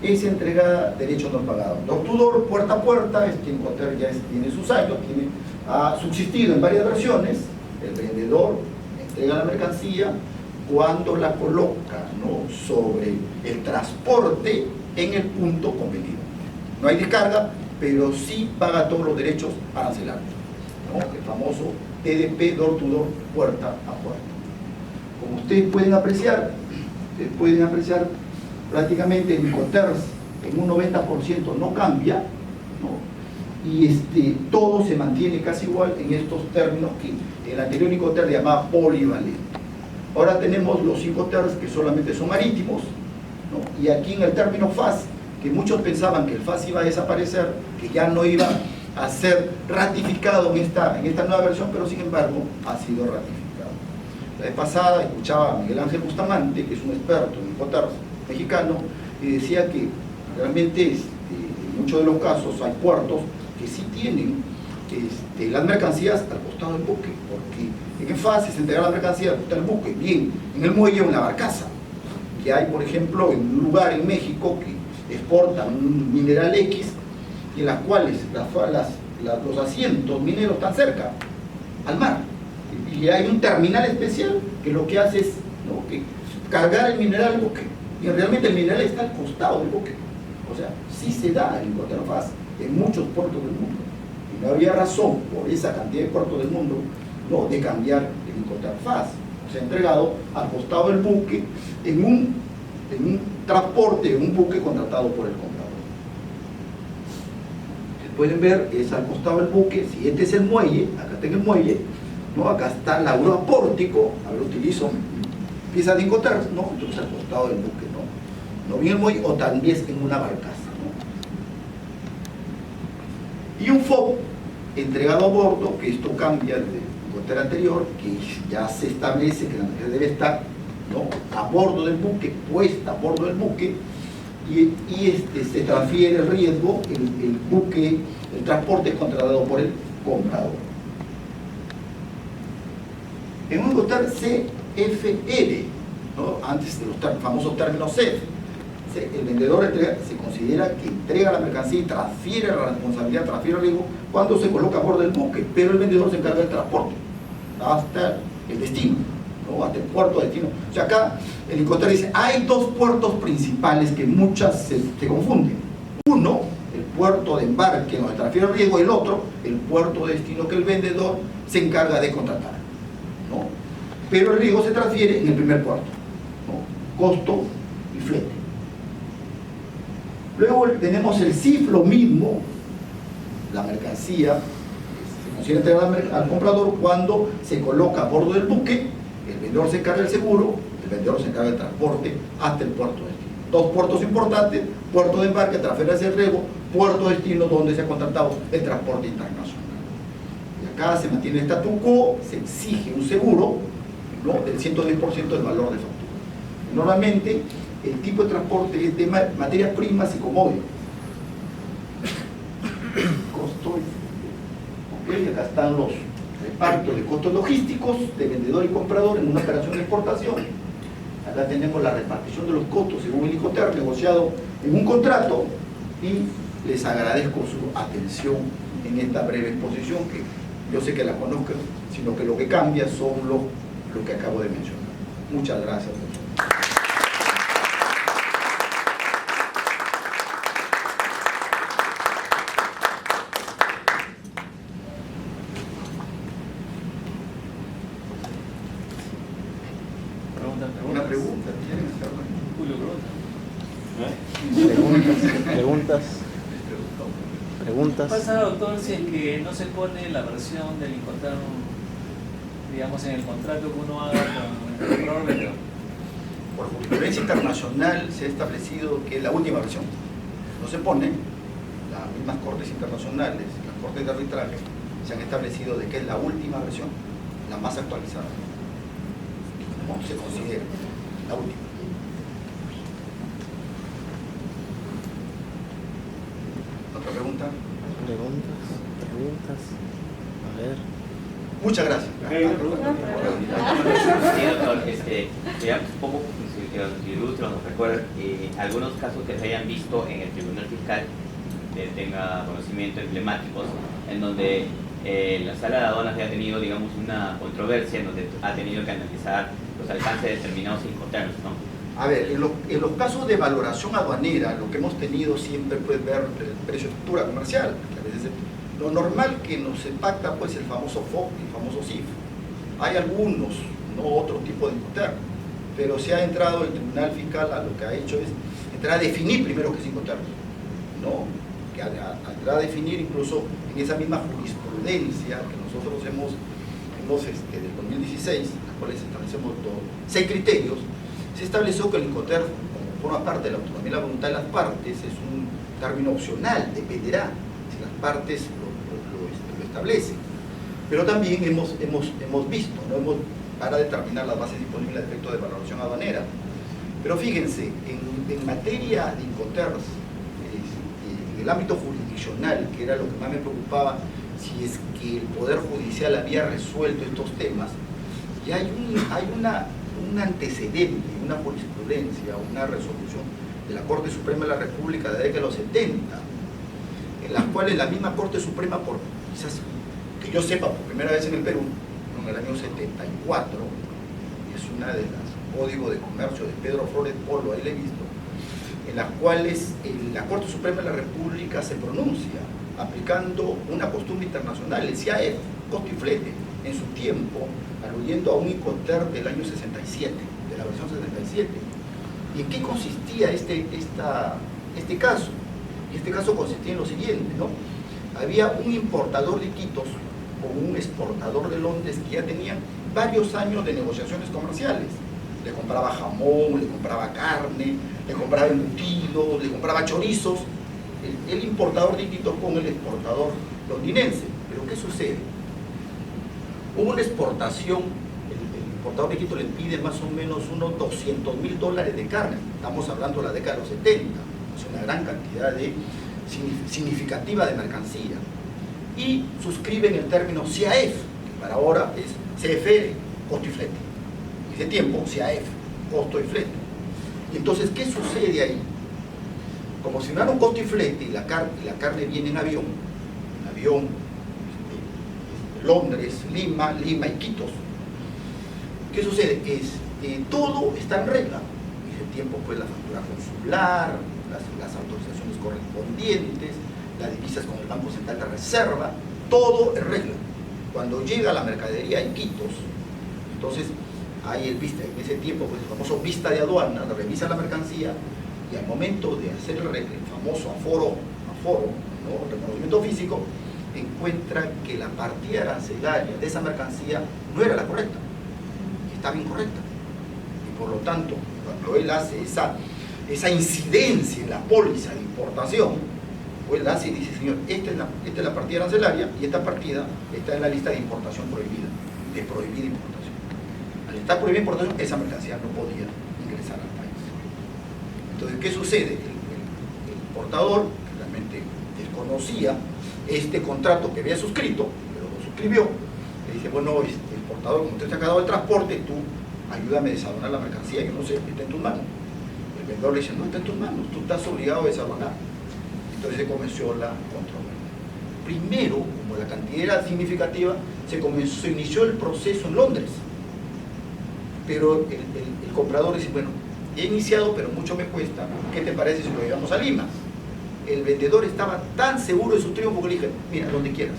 es entregada derecho no pagado. Door to door, puerta a puerta, Incoterm ya tiene sus años, ha subsistido en varias versiones. El vendedor entrega la mercancía cuando la coloca, ¿no?, sobre el transporte en el punto convenido. No hay descarga, pero sí paga todos los derechos arancelarios, ¿no? El famoso TDP, door to door, puerta a puerta. Como ustedes pueden apreciar prácticamente el Incoterm en un 90% no cambia, ¿no? Y todo se mantiene casi igual en estos términos que el anterior Incoterm llamaba polivalente. Ahora tenemos los Incoterms que solamente son marítimos, ¿no? Y aquí en el término FAS, que muchos pensaban que el FAS iba a desaparecer, que ya no iba a ser ratificado en esta nueva versión, pero sin embargo ha sido ratificado. La vez pasada escuchaba a Miguel Ángel Bustamante, que es un experto en Incoterms mexicano, y decía que realmente en muchos de los casos hay puertos que sí tienen las mercancías al costado del buque, porque en el FAS se entrega la mercancía al costado del buque, bien en el muelle o en la barcaza. Que hay, por ejemplo, en un lugar en México que exportan un mineral X, en las cuales los asientos mineros están cerca al mar, y hay un terminal especial que lo que hace es, ¿no?, que cargar el mineral al buque, y realmente el mineral está al costado del buque. O sea, sí se da el Incoterm FAS en muchos puertos del mundo, y no había razón por esa cantidad de puertos del mundo, ¿no?, de cambiar el Incoterm FAS. O sea, entregado al costado del buque en un transporte, en un buque contratado por el comprador. Ustedes pueden ver, es al costado del buque. Si este es el muelle, acá está en el muelle, ¿no?, acá está la grúa pórtico, ahora utilizo piezas de Incoterm, ¿no?, entonces al costado del buque, no bien el muelle, o también en una barcaza, ¿no? Y un FOB entregado a bordo, que esto cambia del Incoterm anterior, que ya se establece que la mercancía debe estar, ¿no?, a bordo del buque, puesta a bordo del buque, y se transfiere el riesgo, el buque, el transporte es contratado por el comprador. En un Incoterm CFR, ¿no?, antes de los famosos términos CEF, el vendedor se considera que entrega la mercancía y transfiere la responsabilidad, transfiere el riesgo cuando se coloca a bordo del buque, pero el vendedor se encarga del transporte hasta el destino, ¿no?, hasta el puerto de destino. O sea, acá el Incoterm dice, hay dos puertos principales que muchas se confunden. Uno, el puerto de embarque donde transfiere el riesgo, y el otro, el puerto de destino que el vendedor se encarga de contratar, ¿no? Pero el riesgo se transfiere en el primer puerto, ¿no?, costo y flete. Luego tenemos el CIF, lo mismo, la mercancía se considera entregar al comprador cuando se coloca a bordo del buque, el vendedor se encarga del seguro, el vendedor se encarga del transporte hasta el puerto de destino. Dos puertos importantes: puerto de embarque, transferencia de riesgo; puerto de destino, donde se ha contratado el transporte internacional. Y acá se mantiene el statu quo, se exige un seguro, ¿no?, del 110% del valor de factura. Normalmente el tipo de transporte es de materias primas y commodities. Costo, ¿ok? Acá están los repartos de costos logísticos de vendedor y comprador en una operación de exportación. Acá tenemos la repartición de los costos según el Incoterm, negociado en un contrato, y les agradezco su atención en esta breve exposición, que yo sé que la conozco, sino que lo que cambia son lo que acabo de mencionar. Muchas gracias. Una pregunta, ¿quieren hacerla? Julio, preguntas. Preguntas. ¿Qué pasa, doctor, si es que no se pone la versión del Incoterm, digamos, en el contrato que uno haga con el proveedor? Por jurisprudencia internacional se ha establecido que la última versión no se pone. Las mismas cortes internacionales, las cortes de arbitraje, se han establecido de que es la última versión, la más actualizada. No se considera la última. ¿Otra pregunta? Preguntas. A ver. Muchas gracias. Sí, doctor, ya un poco, si ilustro, nos recuerda algunos casos que se hayan visto en el Tribunal Fiscal, que tenga conocimiento, emblemáticos, en donde la Sala de Aduanas haya tenido, digamos, una controversia, en donde ha tenido que analizar los alcances de determinados Incoterms, ¿no? A ver, en los casos de valoración aduanera, lo que hemos tenido siempre puede ver el precio estructura comercial, que a veces lo normal que nos impacta pues el famoso FOB, el famoso CIF. Hay algunos, no otro tipo de Incoterm, pero se ha entrado el Tribunal Fiscal a lo que ha hecho es entrar a definir primero qué es Incoterm, ¿no? Que entrar a definir incluso en esa misma jurisprudencia que nosotros hemos del 2016, en las cuales establecemos 6 criterios. Se estableció que el Incoterm, como forma parte de la autonomía y la voluntad de las partes, es un término opcional, dependerá si las partes lo establecen. Pero también hemos visto, ¿no? Para determinar las bases disponibles de efecto de valoración aduanera. Pero fíjense, en materia de Incoterms, en el ámbito jurisdiccional, que era lo que más me preocupaba, si es que el Poder Judicial había resuelto estos temas, y hay un antecedente, una jurisprudencia, una resolución de la Corte Suprema de la República de la década de los 70, en las cuales la misma Corte Suprema, por quizás que yo sepa por primera vez en el Perú, en el año 74, es una de las códigos de comercio de Pedro Flores Polo, ahí le he visto, en las cuales la Corte Suprema de la República se pronuncia aplicando una costumbre internacional, el CIAF, costo y flete, en su tiempo, aludiendo a un Incoterm del año 67, de la versión 67. ¿Y en qué consistía este caso? Este caso consistía en lo siguiente, ¿no? Había un importador de Iquitos con un exportador de Londres que ya tenían varios años de negociaciones comerciales. Le compraba jamón, le compraba carne, le compraba embutidos, le compraba chorizos. El importador de Iquitos con el exportador londinense. Pero ¿qué sucede? Hubo una exportación, el importador de Iquitos le pide más o menos unos $200.000 de carne. Estamos hablando de la década de los 70. Es una gran cantidad significativa de mercancía. Y suscriben el término CIAF, que para ahora es CFR, costo y flete. En ese tiempo, CIAF, costo y flete. Y entonces, ¿qué sucede ahí? Como si no era un costo y flete y la carne viene en avión, Londres, Lima, Iquitos. ¿Qué sucede? Todo está en regla. En ese tiempo pues la factura consular, las autorizaciones correspondientes, las divisas con el Banco Central de Reserva, todo en regla. Cuando llega la mercadería a Iquitos, entonces hay en ese tiempo pues, el famoso vista de aduana, revisa la mercancía y al momento de hacer el famoso aforo, ¿no? Reconocimiento físico, encuentra que la partida arancelaria de esa mercancía no era la correcta, estaba incorrecta. Y por lo tanto, cuando él hace esa incidencia en la póliza de importación, pues él hace y dice, señor, esta es la partida arancelaria y esta partida está en la lista de importación prohibida, de prohibida importación. Al estar prohibida importación, esa mercancía no podía ingresar al país. Entonces, ¿qué sucede? El importador realmente desconocía este contrato que había suscrito, pero lo suscribió, le dice, bueno, importador, como usted se ha acabado el transporte, tú ayúdame a desaduanar la mercancía, yo no sé, está en tus manos. El vendedor le dice, no está en tus manos, tú estás obligado a desabonar. Entonces se comenzó la controversia. Primero, como la cantidad era significativa, se inició el proceso en Londres. Pero el comprador dice, bueno, he iniciado, pero mucho me cuesta, ¿qué te parece si lo llevamos a Lima? El vendedor estaba tan seguro de su triunfo que le dije, mira, donde quieras.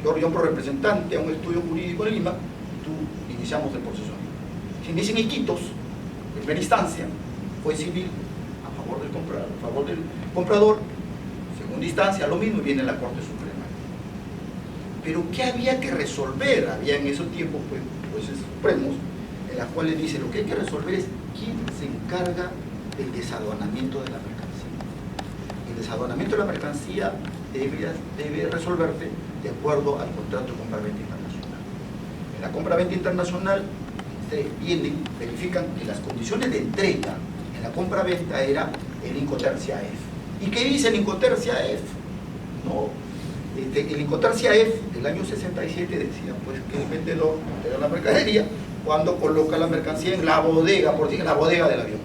Yo por representante a un estudio jurídico en Lima, tú iniciamos el proceso. Se inicia en Iquitos, en primera instancia, fue civil, a favor del comprador, segunda instancia, lo mismo, y viene la Corte Suprema. Pero ¿qué había que resolver? Había en esos tiempos jueces supremos, en las cuales dice, lo que hay que resolver es quién se encarga del desaduanamiento de la mercancía. El desaduanamiento de la mercancía debe resolverse de acuerdo al contrato de compra-venta internacional. En la compra-venta internacional, vienen, verifican que las condiciones de entrega en la compra-venta era el Incoterm-CAF. ¿Y qué dice el Incoterm-CAF? No, el Incoterm-CAF del año 67 decía pues que el vendedor de la mercadería cuando coloca la mercancía en la bodega, por decir, en la bodega del avión,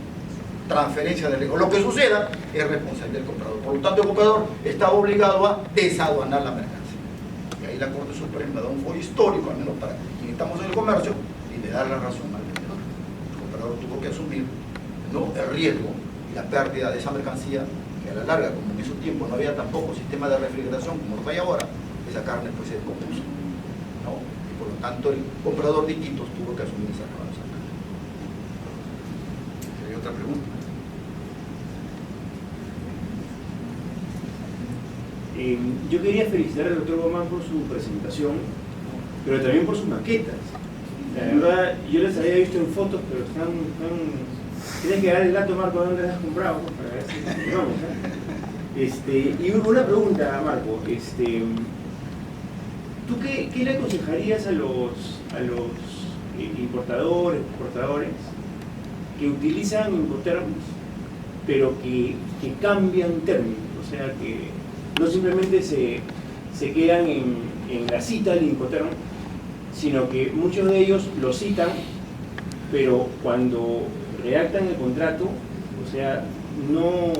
transferencia de riesgo. Lo que suceda es responsabilidad del comprador. Por lo tanto, el comprador está obligado a desaduanar la mercancía. Y ahí la Corte Suprema da un foro histórico, al menos para quienes estamos en el comercio, y le da la razón al vendedor. El comprador tuvo que asumir, ¿no?, el riesgo y la pérdida de esa mercancía, que a la larga, como en esos tiempos no había tampoco sistema de refrigeración como lo hay ahora, esa carne pues se descompuso, ¿no? Y por lo tanto el comprador de Iquitos tuvo que asumir esa carne. ¿Hay otra pregunta? Yo quería felicitar al doctor Gómez por su presentación, pero también por sus maquetas. La verdad, yo las había visto en fotos, pero están tienes que dar el dato, Marco, de dónde las has comprado, para ver si vamos, ¿eh? Y una pregunta, Marco, ¿tú qué le aconsejarías a los importadores, exportadores que utilizan Incoterms, pero que cambian términos? O sea, que no simplemente se quedan en la cita del Incoterm, sino que muchos de ellos lo citan, pero cuando redactan el contrato, o sea, no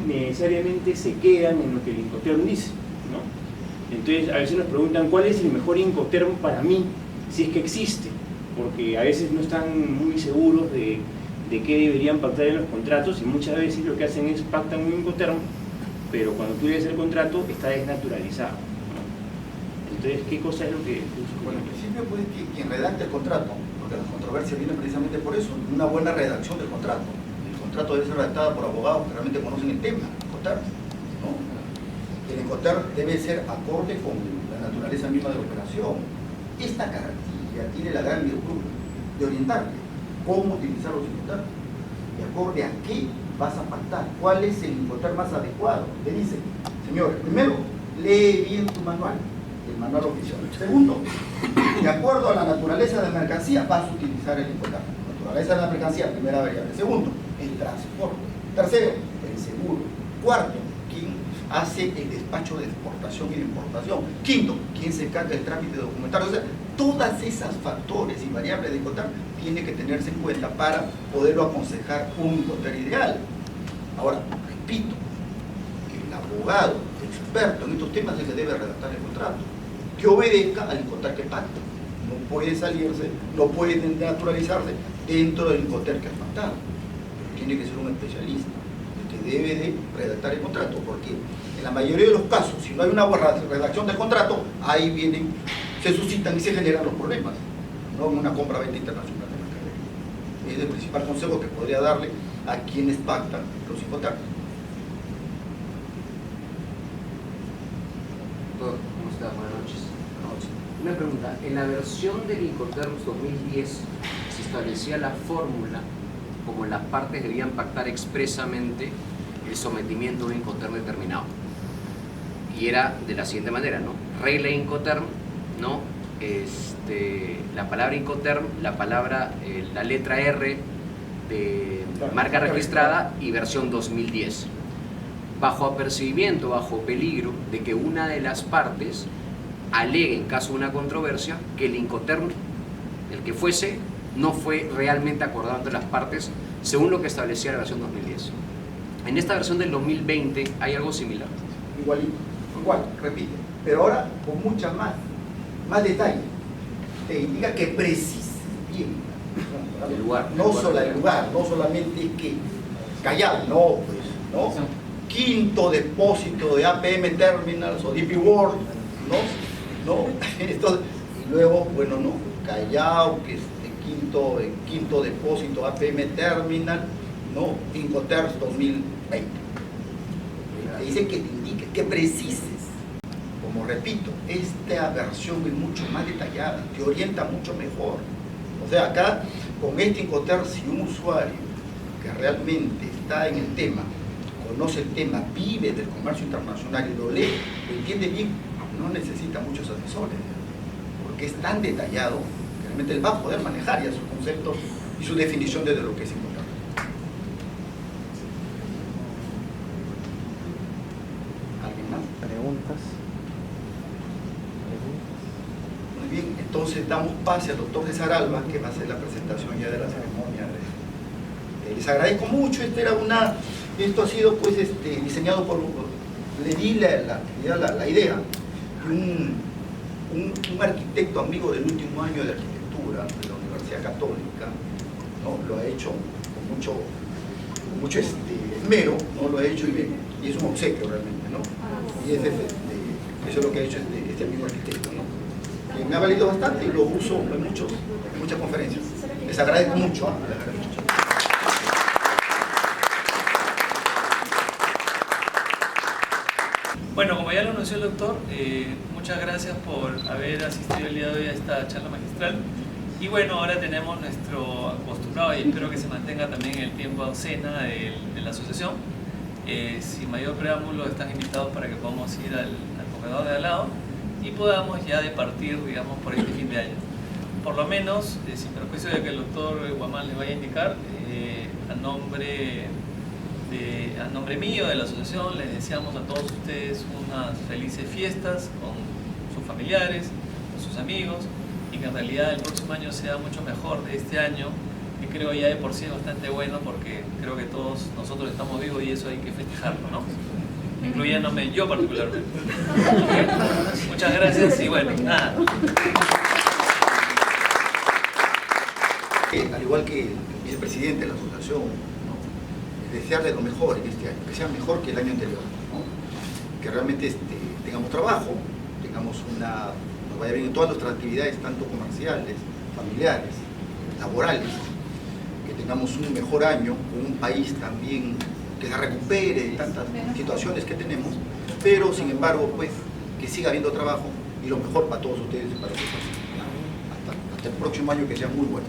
necesariamente se quedan en lo que el Incoterm dice, ¿no? Entonces a veces nos preguntan cuál es el mejor Incoterm para mí, si es que existe, porque a veces no están muy seguros de qué deberían pactar en los contratos, y muchas veces lo que hacen es pactan un Incoterm, pero cuando tú lees el contrato está desnaturalizado, ¿no? Entonces, ¿qué cosa es lo que tú supones? Bueno, en principio, pues, quien redacte el contrato, porque las controversias vienen precisamente por eso, una buena redacción del contrato. El contrato debe ser redactado por abogados que realmente conocen el tema, Incoterm, ¿no? El Incoterm debe ser acorde con la naturaleza misma de la operación. Esta cartilla tiene la gran virtud de orientarte cómo utilizar los Incoterm, de acorde a qué vas a pactar, cuál es el Incoterm más adecuado. Te dice, señores, primero, lee bien tu manual, el manual oficial. Segundo, de acuerdo a la naturaleza de la mercancía, vas a utilizar el Incoterm. Naturaleza de la mercancía, primera variable. Segundo, el transporte. Tercero, el seguro. Cuarto, quién hace el despacho de exportación y de importación. Quinto, quién se encarga del trámite documentario. O sea, todas esas factores y variables de Incoterm tienen que tenerse en cuenta para poderlo aconsejar un Incoterm ideal. Ahora, repito, que el abogado experto en estos temas es el que debe redactar el contrato, que obedezca al Incoterm que pacta. No puede salirse, no puede naturalizarse dentro del Incoterm que ha pactado. Pero tiene que ser un especialista el que debe de redactar el contrato, porque en la mayoría de los casos, si no hay una buena redacción del contrato, ahí vienen, se suscitan y se generan los problemas, no en una compra-venta internacional de mercadería. Es el principal consejo que podría darle a quienes pactan los Incoterm. Doctor, ¿cómo está? Buenas noches. Una pregunta, en la versión del Incoterm 2010 se establecía la fórmula como las partes debían pactar expresamente el sometimiento de un Incoterm determinado. Y era de la siguiente manera, ¿no? Regla Incoterm, ¿no? La palabra Incoterm, la letra R de marca registrada y versión 2010. Bajo apercibimiento, bajo peligro de que una de las partes alegue en caso de una controversia que el Incoterm, el que fuese, no fue realmente acordado entre las partes según lo que establecía la versión 2010. En esta versión del 2020 hay algo similar. Igualito, igual, repite, pero ahora con mucha más detalle. Te indica que precise bien El lugar. no solo el lugar, no solamente es que Callao, no, pues, ¿no? Quinto depósito de APM Terminals o DP World, ¿no? Esto, y luego, bueno, no, Callao, que es el quinto depósito APM Terminal, ¿no? Incoterms 2020. Te dice que te indique, que precises. Como repito, esta versión es mucho más detallada, te orienta mucho mejor. O sea, acá, con este Incoterms, si un usuario que realmente está en el tema, conoce el tema, vive del comercio internacional y lo lee, lo entiende bien, no necesita muchos asesores, porque es tan detallado que realmente él va a poder manejar ya sus conceptos y su definición de lo que es Incoterms. ¿Alguien más? ¿Preguntas? Muy bien, entonces damos pase al doctor César Alba, que va a hacer la presentación ya de la ceremonia. Les agradezco mucho, esto ha sido pues diseñado por, le di la idea de un arquitecto amigo del último año de arquitectura de la Universidad Católica, ¿no? Lo ha hecho con mucho esmero, ¿no? Lo ha hecho y es un obsequio realmente, ¿no? Y eso es lo que ha hecho este amigo arquitecto, ¿no? Que me ha valido bastante y lo uso en muchas conferencias. Les agradezco mucho. Bueno, como ya lo anunció el doctor, muchas gracias por haber asistido el día de hoy a esta charla magistral. Y bueno, ahora tenemos nuestro acostumbrado, y espero que se mantenga también el tiempo de cena de la asociación. Sin mayor preámbulo, están invitados para que podamos ir al comedor de al lado y podamos ya departir, digamos, por este fin de año. Por lo menos, sin perjuicio de que el doctor Guamán les vaya a indicar, a nombre mío, de la asociación, les deseamos a todos ustedes unas felices fiestas con sus familiares, con sus amigos, y que en realidad el próximo año sea mucho mejor de este año, que creo ya de por sí es bastante bueno, porque creo que todos nosotros estamos vivos y eso hay que festejarlo, ¿no? Incluyéndome yo particularmente. Muchas gracias y bueno, nada. Al igual que el vicepresidente de la asociación, ¿no? Desearle lo mejor en este año, que sea mejor que el año anterior, ¿no? Que realmente tengamos trabajo, nos vaya bien en todas nuestras actividades, tanto comerciales, familiares, laborales, que tengamos un mejor año, con un país también que se recupere de tantas situaciones que tenemos, pero sin embargo, pues, que siga habiendo trabajo y lo mejor para todos ustedes y para nosotros. Hasta el próximo año, que sea muy bueno.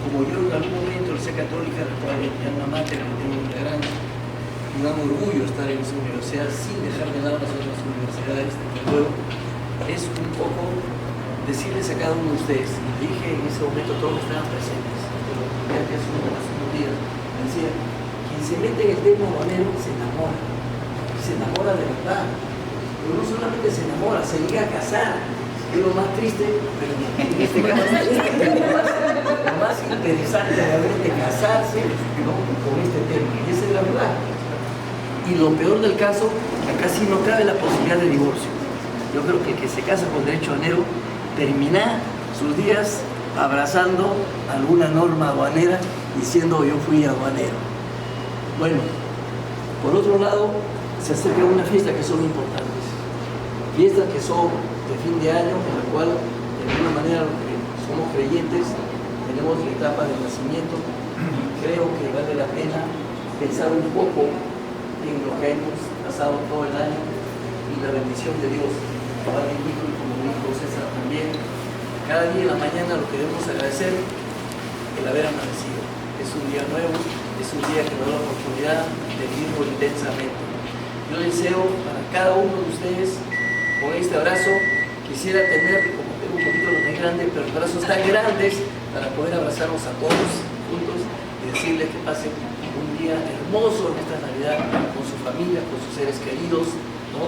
Como yo en algún momento la Universidad Católica, la cual es mi alma mater, que tengo un gran orgullo estar en esa universidad sin dejar de lado las otras universidades, desde luego, es un poco decirles a cada uno de ustedes, y le dije en ese momento a todos que estaban presentes, ya que hace unos días, me decía, quien se mete en el tema habanero se enamora de verdad, pero no solamente se enamora, se llega a casar. Es lo más triste, pero en este caso lo más interesante realmente casarse, ¿no? Con este tema, y esa es la verdad. Y lo peor del caso, acá sí no cabe la posibilidad de divorcio. Yo creo que el que se casa con derecho aduanero termina sus días abrazando alguna norma aduanera diciendo yo fui aduanero. Bueno, por otro lado, se acerca una fiesta que son importantes. Fiestas que son de fin de año, en la cual de alguna manera los que somos creyentes tenemos la etapa del nacimiento, y creo que vale la pena pensar un poco en lo que hemos pasado todo el año y la bendición de Dios. Como dijo y como dijo César también, cada día en la mañana lo que debemos agradecer el haber amanecido. Es un día nuevo, es un día que nos da la oportunidad de vivirlo intensamente. Yo deseo para cada uno de ustedes, con este abrazo, quisiera tener, como tengo un poquito los más grandes, pero brazos tan grandes para poder abrazarnos a todos juntos decirles que pasen un día hermoso en esta Navidad con sus familias, con sus seres queridos, ¿no?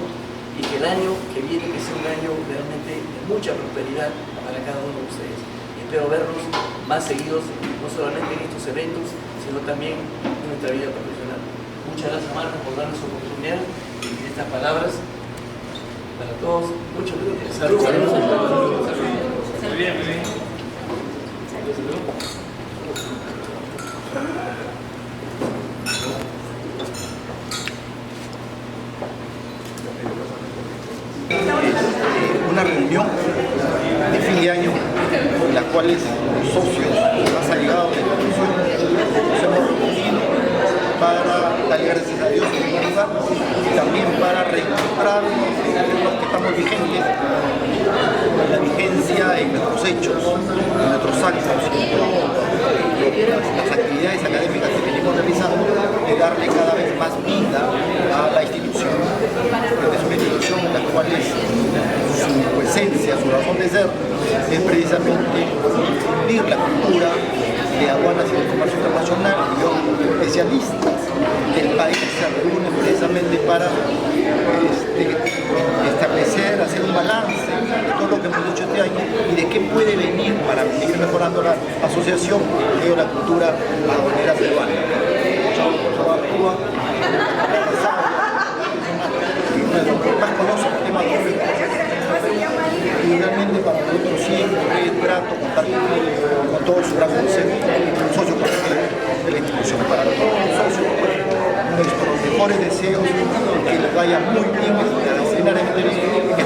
Y que el año que viene que sea un año realmente de mucha prosperidad para cada uno de ustedes. Y espero verlos más seguidos, no solamente en estos eventos, sino también en nuestra vida profesional. Muchas gracias, Marta, por darnos la oportunidad de estas palabras para todos. Mucho salud. Muy bien, muy bien. Una reunión de fin de año en la cual los socios más allegados de la institución nos hemos reunido para dar gracias a Dios en primer lugar y también para reencontrarnos los que estamos vigentes, la vigencia en nuestros hechos, en nuestros actos, las actividades académicas que venimos realizando, de darle cada vez más vida a la institución. Porque es una institución en la cual su esencia, su razón de ser, es precisamente difundir la cultura de aduanas y del comercio internacional, y los especialistas del país se reúnen precisamente para establecer, hacer un balance de todo lo que hemos hecho este año y de qué puede venir para seguir mejorando la asociación de la cultura aduanera peruana. Más conoce el tema público y realmente para nosotros siempre es grato compartir con todo su gran consejo, un socio de la institución. Para todos los socios, nuestros mejores deseos, que les vaya muy bien extraordinariamente bien en